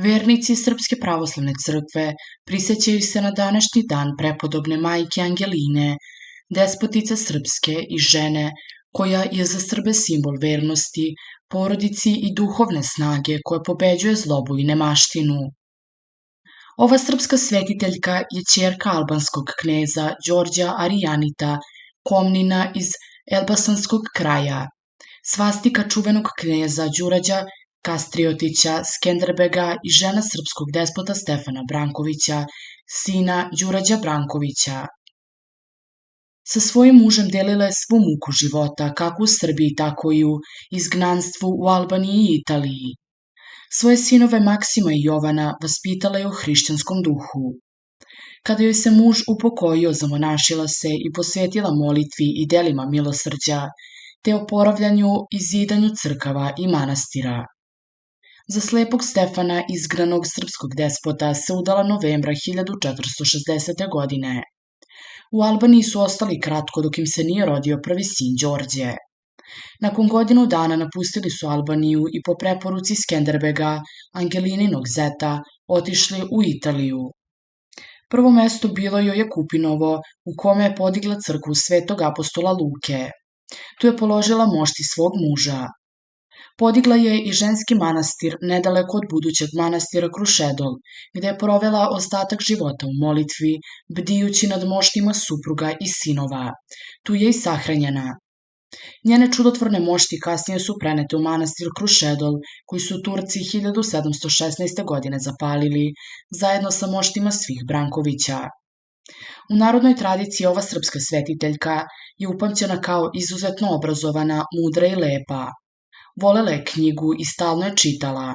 Vernici Srpske pravoslavne crkve prisećaju se na današnji dan prepodobne majke Angeline, despotice srpske i žene koja je za Srbe simbol vernosti, porodici i duhovne snage koja pobeđuje zlobu i nemaštinu. Ova srpska svetiteljka je ćerka albanskog kneza Đorđa Arijanita, Komnina iz Elbasanskog kraja, svastika čuvenog kneza Đurađa Kastriotića, Skenderbega i žena srpskog despota Stefana Brankovića, sina Đurađa Brankovića. Sa svojim mužem delila je svu muku života, kako u Srbiji, tako i u izgnanstvu u Albaniji i Italiji. Svoje sinove Maksima i Jovana vaspitala je u hrišćanskom duhu. Kada joj se muž upokojio, zamonašila se i posvetila molitvi i delima milosrđa, te oporavljanju i zidanju crkava i manastira. Za slepog Stefana, izgnanog srpskog despota, se udala novembra 1460. godine. U Albaniji su ostali kratko dok im se nije rodio prvi sin Đorđe. Nakon godinu dana napustili su Albaniju i po preporuci Skenderbega, Angelininog zeta, otišli u Italiju. Prvo mesto bilo joj je Kupinovo, u kome je podigla crkvu svetog apostola Luke. Tu je položila mošti svog muža. Podigla je i ženski manastir nedaleko od budućeg manastira Krušedol, gde je provela ostatak života u molitvi, bdijući nad moštima supruga i sinova. Tu je i sahranjena. Njene čudotvorne mošti kasnije su prenete u manastir Krušedol, koji su Turci 1716. godine zapalili, zajedno sa moštima svih Brankovića. U narodnoj tradiciji ova srpska svetiteljka je upamćena kao izuzetno obrazovana, mudra i lepa. Volela je knjigu i stalno je čitala.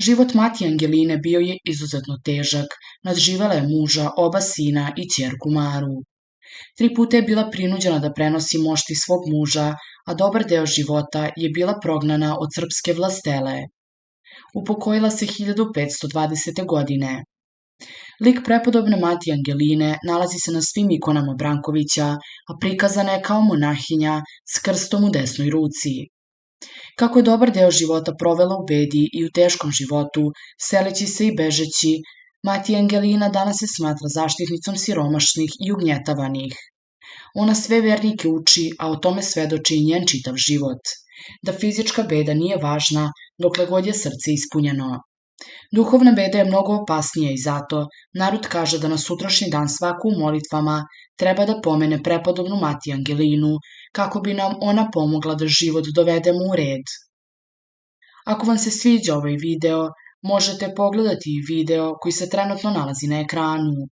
Život mati Angeline bio je izuzetno težak, nadživela je muža, oba sina i ćerku Maru. 3 puta je bila prinuđena da prenosi mošti svog muža, a dobar deo života je bila prognana od srpske vlastele. Upokojila se 1520. godine. Lik prepodobne mati Angeline nalazi se na svim ikonama Brankovića, a prikazana je kao monahinja s krstom u desnoj ruci. Kako je dobar deo života provela u bedi i u teškom životu, seleći se i bežeći, mati Angelina danas se smatra zaštitnicom siromašnih i ugnjetavanih. Ona sve vernike uči, a o tome svedoči i njen čitav život. Da fizička beda nije važna dokle god je srce ispunjeno. Duhovna beda je mnogo opasnija i zato narod kaže da na sutrašnji dan svako u molitvama treba da pomene prepodobnu mati Angelinu, kako bi nam ona pomogla da život dovedemo u red. Ako vam se sviđa ovaj video, možete pogledati i video koji se trenutno nalazi na ekranu.